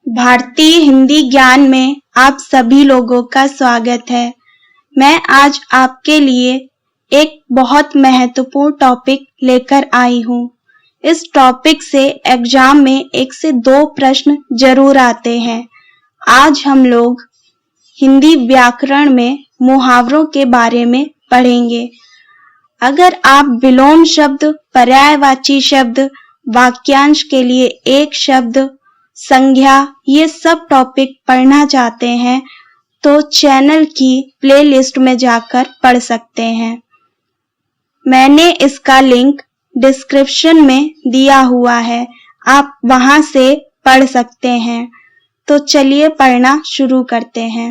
भारतीय हिंदी ज्ञान में आप सभी लोगों का स्वागत है। मैं आज आपके लिए एक बहुत महत्वपूर्ण टॉपिक लेकर आई हूँ। इस टॉपिक से एग्जाम में 1 से 2 प्रश्न जरूर आते हैं। आज हम लोग हिंदी व्याकरण में मुहावरों के बारे में पढ़ेंगे। अगर आप विलोम शब्द, पर्यायवाची शब्द, वाक्यांश के लिए एक शब्द, संज्ञा ये सब टॉपिक पढ़ना चाहते हैं तो चैनल की प्लेलिस्ट में जाकर पढ़ सकते हैं। मैंने इसका लिंक डिस्क्रिप्शन में दिया हुआ है, आप वहां से पढ़ सकते हैं। तो चलिए पढ़ना शुरू करते हैं।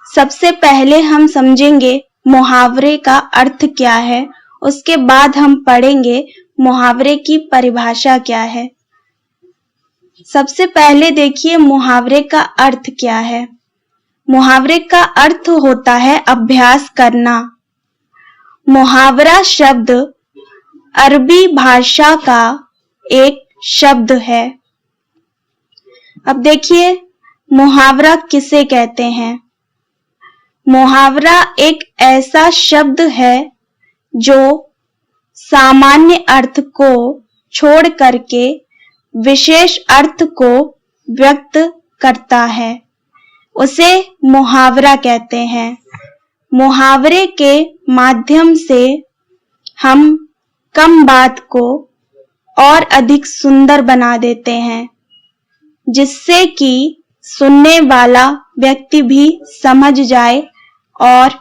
सबसे पहले हम समझेंगे मुहावरे का अर्थ क्या है, उसके बाद हम पढ़ेंगे मुहावरे की परिभाषा क्या है। सबसे पहले देखिए मुहावरे का अर्थ क्या है। मुहावरे का अर्थ होता है अभ्यास करना। मुहावरा शब्द अरबी भाषा का एक शब्द है। अब देखिए मुहावरा किसे कहते हैं। मुहावरा एक ऐसा शब्द है जो सामान्य अर्थ को छोड़ करके विशेष अर्थ को व्यक्त करता है, उसे मुहावरा कहते हैं। मुहावरे के माध्यम से हम कम बात को और अधिक सुंदर बना देते हैं, जिससे कि सुनने वाला व्यक्ति भी समझ जाए और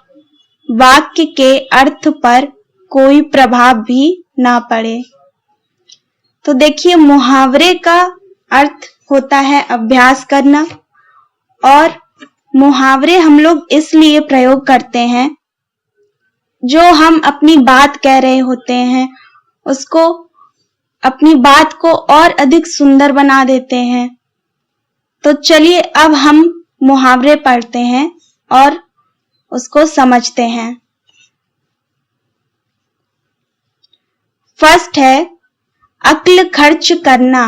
वाक्य के अर्थ पर कोई प्रभाव भी ना पड़े। तो देखिए मुहावरे का अर्थ होता है अभ्यास करना, और मुहावरे हम लोग इसलिए प्रयोग करते हैं, जो हम अपनी बात कह रहे होते हैं उसको, अपनी बात को और अधिक सुंदर बना देते हैं। तो चलिए अब हम मुहावरे पढ़ते हैं और उसको समझते हैं। फर्स्ट है अक्ल खर्च करना।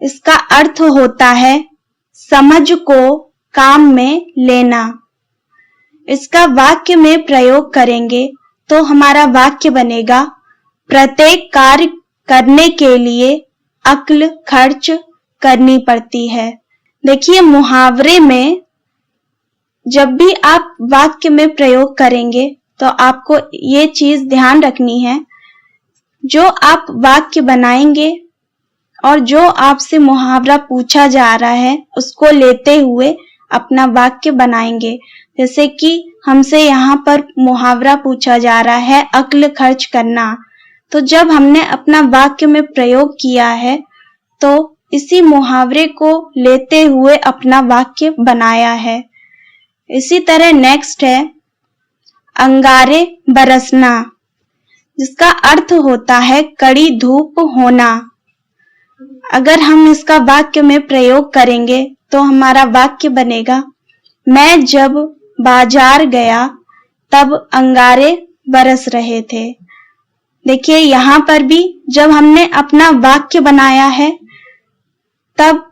इसका अर्थ होता है समझ को काम में लेना। इसका वाक्य में प्रयोग करेंगे तो हमारा वाक्य बनेगा, प्रत्येक कार्य करने के लिए अक्ल खर्च करनी पड़ती है। देखिए मुहावरे में जब भी आप वाक्य में प्रयोग करेंगे तो आपको ये चीज ध्यान रखनी है, जो आप वाक्य बनाएंगे और जो आपसे मुहावरा पूछा जा रहा है उसको लेते हुए अपना वाक्य बनाएंगे। जैसे कि हमसे यहाँ पर मुहावरा पूछा जा रहा है अक्ल खर्च करना, तो जब हमने अपना वाक्य में प्रयोग किया है तो इसी मुहावरे को लेते हुए अपना वाक्य बनाया है। इसी तरह नेक्स्ट है अंगारे बरसना, जिसका अर्थ होता है कड़ी धूप होना। अगर हम इसका वाक्य में प्रयोग करेंगे तो हमारा वाक्य बनेगा, मैं जब बाजार गया तब अंगारे बरस रहे थे। देखिए यहाँ पर भी जब हमने अपना वाक्य बनाया है तब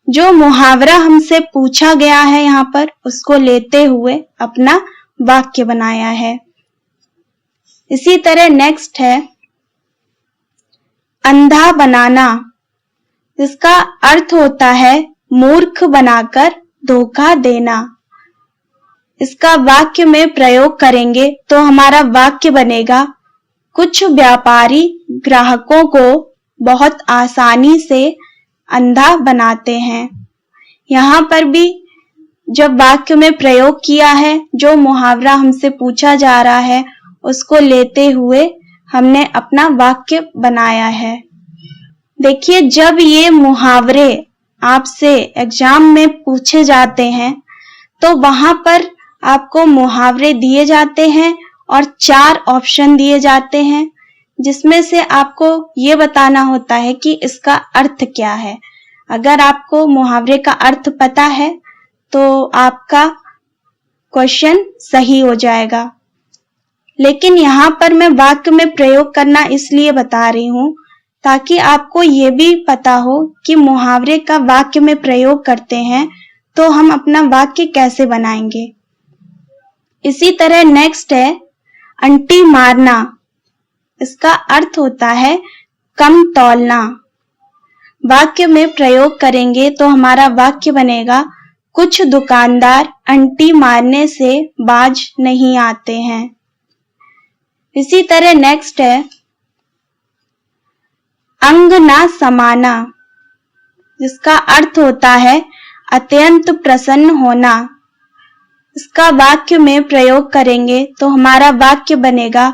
जो मुहावरा हमसे पूछा गया है यहाँ पर उसको लेते हुए अपना वाक्य बनाया है। इसी तरह नेक्स्ट है अंधा बनाना, जिसका अर्थ होता है मूर्ख बनाकर धोखा देना। इसका वाक्य में प्रयोग करेंगे तो हमारा वाक्य बनेगा, कुछ व्यापारी ग्राहकों को बहुत आसानी से अंधा बनाते हैं। यहाँ पर भी जब वाक्य में प्रयोग किया है, जो मुहावरा हमसे पूछा जा रहा है उसको लेते हुए हमने अपना वाक्य बनाया है। देखिए जब ये मुहावरे आपसे एग्जाम में पूछे जाते हैं तो वहां पर आपको मुहावरे दिए जाते हैं और 4 ऑप्शन दिए जाते हैं, जिसमें से आपको ये बताना होता है कि इसका अर्थ क्या है। अगर आपको मुहावरे का अर्थ पता है तो आपका क्वेश्चन सही हो जाएगा। लेकिन यहाँ पर मैं वाक्य में प्रयोग करना इसलिए बता रही हूँ ताकि आपको ये भी पता हो कि मुहावरे का वाक्य में प्रयोग करते हैं तो हम अपना वाक्य कैसे बनाएंगे। इसी तरह नेक्स्ट है अंटी मारना। इसका अर्थ होता है कम तौलना। वाक्य में प्रयोग करेंगे तो हमारा वाक्य बनेगा कुछ दुकानदार अंटी मारने से बाज नहीं आते हैं। इसी तरह नेक्स्ट है अंग ना समाना, जिसका अर्थ होता है अत्यंत प्रसन्न होना। इसका वाक्य में प्रयोग करेंगे तो हमारा वाक्य बनेगा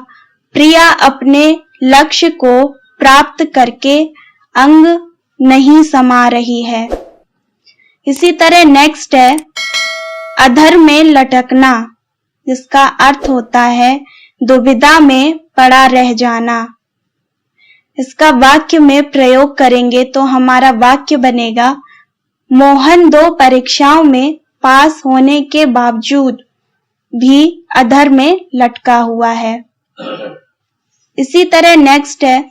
प्रिया अपने लक्ष्य को प्राप्त करके अंग नहीं समा रही है। इसी तरह नेक्स्ट है अधर में लटकना, जिसका अर्थ होता है दुविधा में पड़ा रह जाना। इसका वाक्य में प्रयोग करेंगे तो हमारा वाक्य बनेगा मोहन 2 परीक्षाओं में पास होने के बावजूद भी अधर में लटका हुआ है। इसी तरह नेक्स्ट है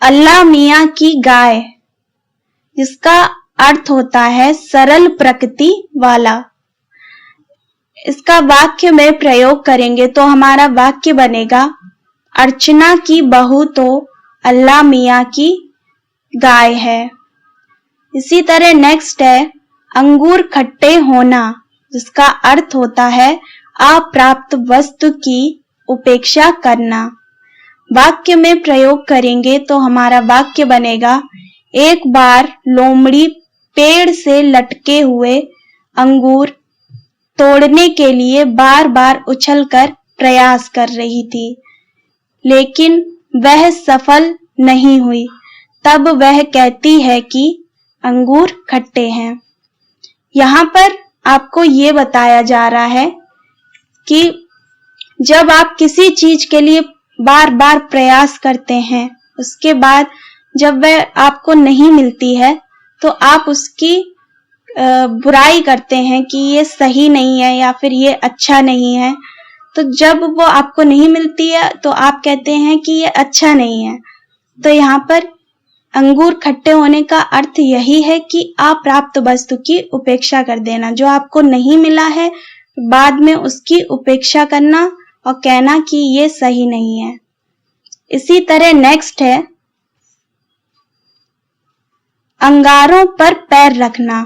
अल्लाह मियां की गाय, जिसका अर्थ होता है सरल प्रकृति वाला। इसका वाक्य में प्रयोग करेंगे तो हमारा वाक्य बनेगा अर्चना की बहू तो अल्लाह मियां की गाय है। इसी तरह नेक्स्ट है अंगूर खट्टे होना, जिसका अर्थ होता है अप्राप्त वस्तु की उपेक्षा करना। वाक्य में प्रयोग करेंगे तो हमारा वाक्य बनेगा एक बार लोमड़ी पेड़ से लटके हुए अंगूर तोड़ने के लिए बार बार उछलकर प्रयास कर रही थी, लेकिन वह सफल नहीं हुई। तब वह कहती है कि अंगूर खट्टे हैं। यहाँ पर आपको ये बताया जा रहा है कि जब आप किसी चीज के लिए बार बार प्रयास करते हैं, उसके बाद जब वह आपको नहीं मिलती है तो आप उसकी बुराई करते हैं कि ये सही नहीं है या फिर ये अच्छा नहीं है। तो जब वो आपको नहीं मिलती है तो आप कहते हैं कि ये अच्छा नहीं है। तो यहाँ पर अंगूर खट्टे होने का अर्थ यही है कि अप्राप्त वस्तु की उपेक्षा कर देना। जो आपको नहीं मिला है बाद में उसकी उपेक्षा करना और कहना कि ये सही नहीं है। इसी तरह नेक्स्ट है अंगारों पर पैर रखना,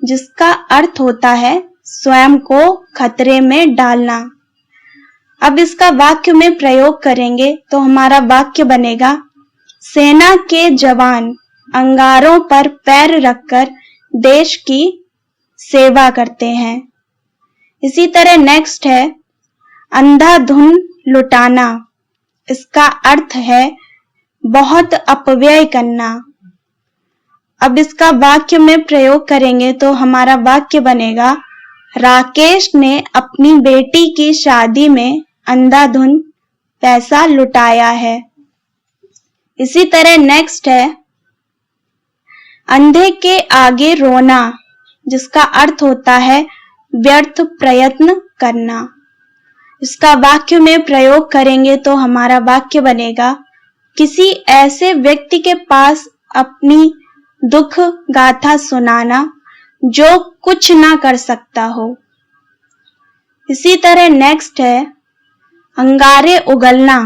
जिसका अर्थ होता है स्वयं को खतरे में डालना। अब इसका वाक्य में प्रयोग करेंगे तो हमारा वाक्य बनेगा सेना के जवान अंगारों पर पैर रखकर देश की सेवा करते हैं। इसी तरह नेक्स्ट है अंधाधुन लुटाना। इसका अर्थ है बहुत अपव्यय करना। अब इसका वाक्य में प्रयोग करेंगे तो हमारा वाक्य बनेगा राकेश ने अपनी बेटी की शादी में अंधाधुन पैसा लुटाया है। इसी तरह नेक्स्ट है अंधे के आगे रोना, जिसका अर्थ होता है व्यर्थ प्रयत्न करना। इसका वाक्य में प्रयोग करेंगे तो हमारा वाक्य बनेगा किसी ऐसे व्यक्ति के पास अपनी दुख गाथा सुनाना जो कुछ ना कर सकता हो। इसी तरह नेक्स्ट है अंगारे उगलना,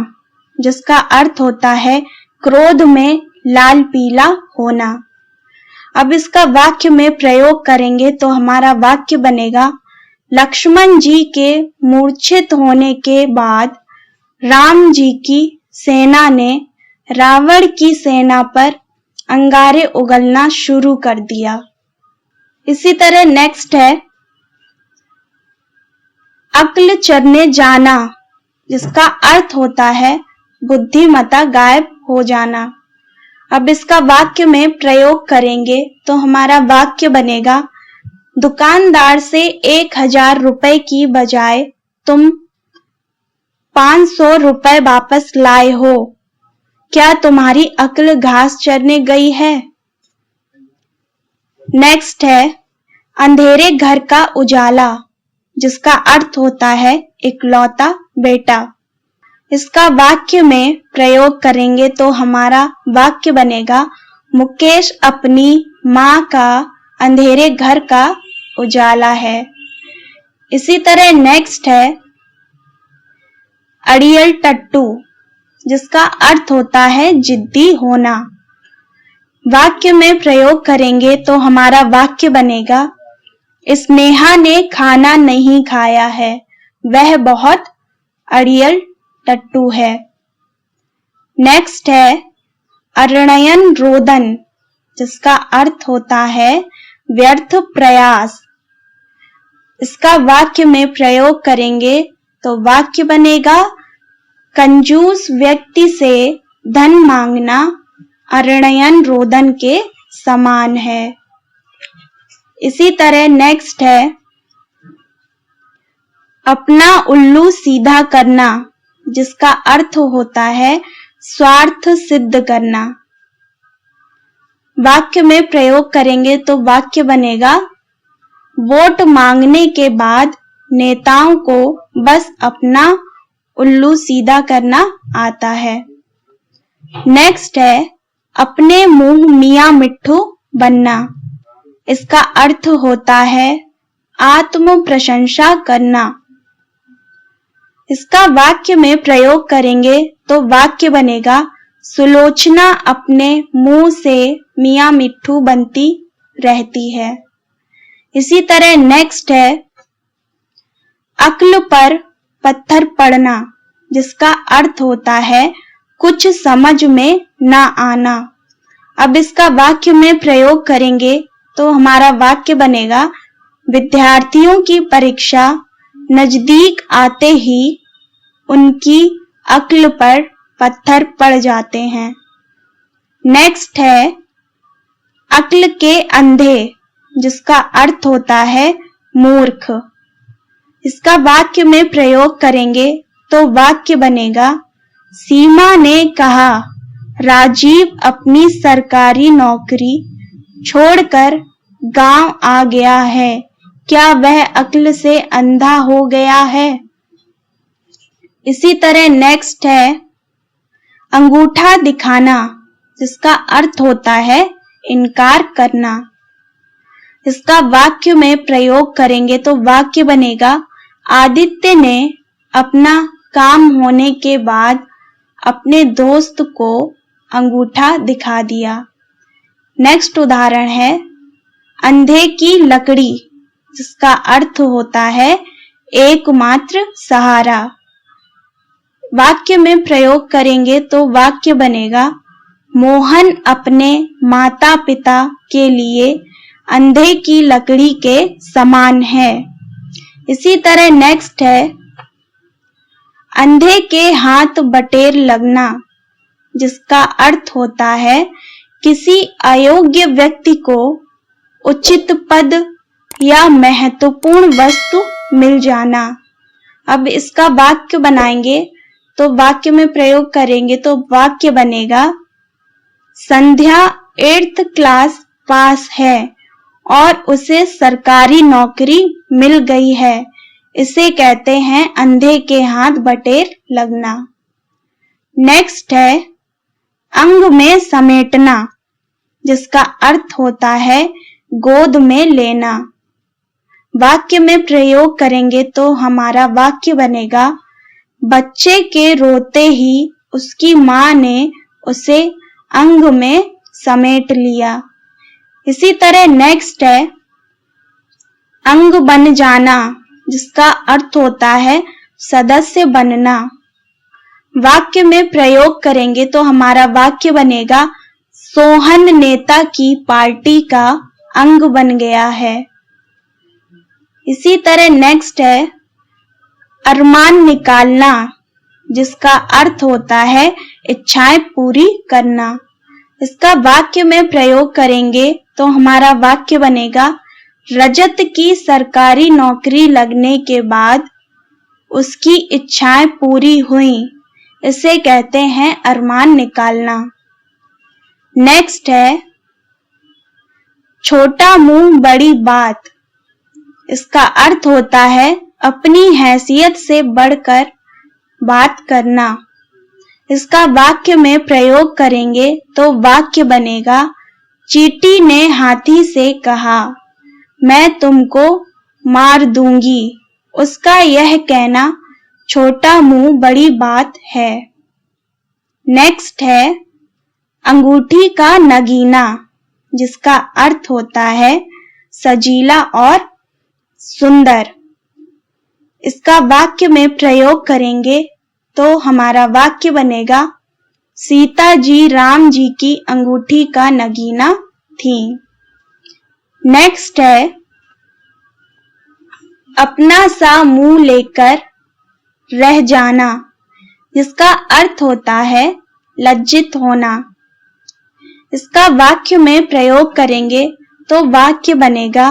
जिसका अर्थ होता है क्रोध में लाल पीला होना। अब इसका वाक्य में प्रयोग करेंगे तो हमारा वाक्य बनेगा लक्ष्मण जी के मूर्छित होने के बाद राम जी की सेना ने रावण की सेना पर अंगारे उगलना शुरू कर दिया। इसी तरह नेक्स्ट है अक्ल चरने जाना, जिसका अर्थ होता है बुद्धिमत्ता गायब हो जाना। अब इसका वाक्य में प्रयोग करेंगे तो हमारा वाक्य बनेगा दुकानदार से 1000 रुपए की बजाय तुम 500 रुपए वापस लाए हो। क्या तुम्हारी अक्ल घास चरने गई है? नेक्स्ट है अंधेरे घर का उजाला, जिसका अर्थ होता है इकलौता बेटा। इसका वाक्य में प्रयोग करेंगे तो हमारा वाक्य बनेगा, मुकेश अपनी माँ का अंधेरे घर का उजाला है। इसी तरह नेक्स्ट है अड़ियल टट्टू, जिसका अर्थ होता है जिद्दी होना। वाक्य में प्रयोग करेंगे तो हमारा वाक्य बनेगा, स्नेहा ने खाना नहीं खाया है, वह बहुत अड़ियल टट्टू है। नेक्स्ट है अरणयन रोदन, जिसका अर्थ होता है व्यर्थ प्रयास। इसका वाक्य में प्रयोग करेंगे तो वाक्य बनेगा, कंजूस व्यक्ति से धन मांगना अरणयन रोदन के समान है। इसी तरह नेक्स्ट है अपना उल्लू सीधा करना, जिसका अर्थ होता है स्वार्थ सिद्ध करना। वाक्य में प्रयोग करेंगे तो वाक्य बनेगा, वोट मांगने के बाद नेताओं को बस अपना उल्लू सीधा करना आता है। नेक्स्ट है अपने मुंह मियां मिट्ठू बनना। इसका अर्थ होता है आत्म प्रशंसा करना। इसका वाक्य में प्रयोग करेंगे तो वाक्य बनेगा, सुलोचना अपने मुंह से मियां मिट्ठू बनती रहती है। इसी तरह नेक्स्ट है अक्ल पर पत्थर पड़ना, जिसका अर्थ होता है कुछ समझ में ना आना। अब इसका वाक्य में प्रयोग करेंगे तो हमारा वाक्य बनेगा, विद्यार्थियों की परीक्षा नजदीक आते ही उनकी अक्ल पर पत्थर पड़ जाते हैं। नेक्स्ट है अक्ल के अंधे, जिसका अर्थ होता है मूर्ख। इसका वाक्य में प्रयोग करेंगे तो वाक्य बनेगा, सीमा ने कहा राजीव अपनी सरकारी नौकरी छोड़कर गांव आ गया है, क्या वह अक्ल से अंधा हो गया है। इसी तरह नेक्स्ट है अंगूठा दिखाना, जिसका अर्थ होता है इनकार करना। इसका वाक्य में प्रयोग करेंगे तो वाक्य बनेगा, आदित्य ने अपना काम होने के बाद अपने दोस्त को अंगूठा दिखा दिया। नेक्स्ट उदाहरण है अंधे की लकड़ी, जिसका अर्थ होता है एकमात्र सहारा। वाक्य में प्रयोग करेंगे तो वाक्य बनेगा, मोहन अपने माता पिता के लिए अंधे की लकड़ी के समान है। इसी तरह नेक्स्ट है अंधे के हाथ बटेर लगना, जिसका अर्थ होता है किसी अयोग्य व्यक्ति को उचित पद या महत्वपूर्ण वस्तु मिल जाना। अब इसका वाक्य बनाएंगे तो वाक्य में प्रयोग करेंगे तो वाक्य बनेगा, संध्या 8th क्लास पास है और उसे सरकारी नौकरी मिल गई है, इसे कहते हैं अंधे के हाथ बटेर लगना। नेक्स्ट है अंग में समेटना, जिसका अर्थ होता है गोद में लेना। वाक्य में प्रयोग करेंगे तो हमारा वाक्य बनेगा, बच्चे के रोते ही उसकी माँ ने उसे अंग में समेट लिया। इसी तरह नेक्स्ट है अंग बन जाना, जिसका अर्थ होता है सदस्य बनना। वाक्य में प्रयोग करेंगे तो हमारा वाक्य बनेगा, सोहन नेता की पार्टी का अंग बन गया है। इसी तरह नेक्स्ट है अरमान निकालना, जिसका अर्थ होता है इच्छाएं पूरी करना। इसका वाक्य में प्रयोग करेंगे तो हमारा वाक्य बनेगा, रजत की सरकारी नौकरी लगने के बाद उसकी इच्छाएं पूरी हुई, इसे कहते हैं अरमान निकालना। नेक्स्ट है छोटा मुंह बड़ी बात। इसका अर्थ होता है अपनी हैसियत से बढ़कर बात करना। इसका वाक्य में प्रयोग करेंगे तो वाक्य बनेगा, चींटी ने हाथी से कहा, मैं तुमको मार दूंगी। उसका यह कहना छोटा मुंह बड़ी बात है। नेक्स्ट है अंगूठी का नगीना, जिसका अर्थ होता है सजीला और सुंदर। इसका वाक्य में प्रयोग करेंगे तो हमारा वाक्य बनेगा, सीता जी राम जी की अंगूठी का नगीना थी। नेक्स्ट है अपना सा मुंह लेकर रह जाना, जिसका अर्थ होता है लज्जित होना। इसका वाक्य में प्रयोग करेंगे तो वाक्य बनेगा,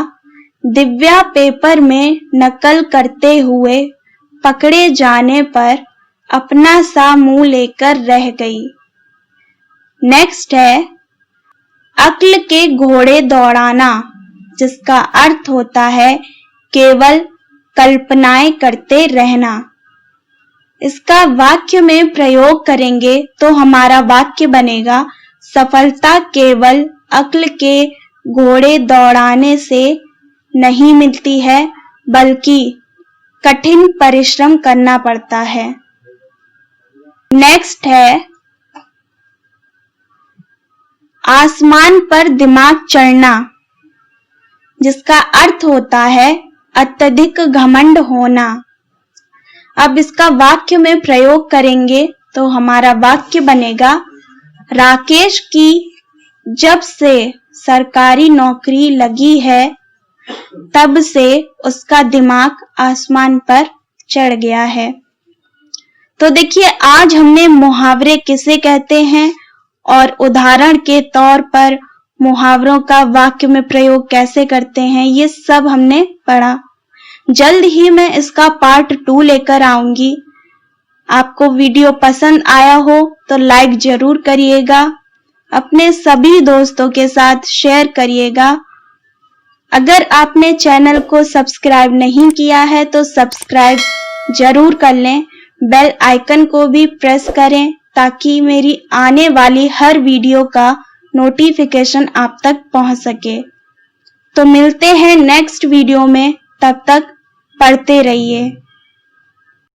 दिव्या पेपर में नकल करते हुए पकड़े जाने पर अपना सा मुंह लेकर रह गई। नेक्स्ट है अक्ल के घोड़े दौड़ाना, जिसका अर्थ होता है केवल कल्पनाएं करते रहना। इसका वाक्य में प्रयोग करेंगे तो हमारा वाक्य बनेगा, सफलता केवल अक्ल के घोड़े दौड़ाने से नहीं मिलती है, बल्कि कठिन परिश्रम करना पड़ता है। नेक्स्ट है आसमान पर दिमाग चढ़ना, जिसका अर्थ होता है अत्यधिक घमंड होना। अब इसका वाक्य में प्रयोग करेंगे तो हमारा वाक्य बनेगा, राकेश की जब से सरकारी नौकरी लगी है तब से उसका दिमाग आसमान पर चढ़ गया है। तो देखिए आज हमने मुहावरे किसे कहते हैं और उदाहरण के तौर पर मुहावरों का वाक्य में प्रयोग कैसे करते हैं, ये सब हमने पढ़ा। जल्द ही मैं इसका पार्ट 2 लेकर आऊंगी। आपको वीडियो पसंद आया हो तो लाइक जरूर करिएगा, अपने सभी दोस्तों के साथ शेयर करिएगा। अगर आपने चैनल को सब्सक्राइब नहीं किया है तो सब्सक्राइब जरूर कर लें, बेल आइकन को भी प्रेस करें ताकि मेरी आने वाली हर वीडियो का नोटिफिकेशन आप तक पहुंच सके। तो मिलते हैं नेक्स्ट वीडियो में, तब तक पढ़ते रहिए।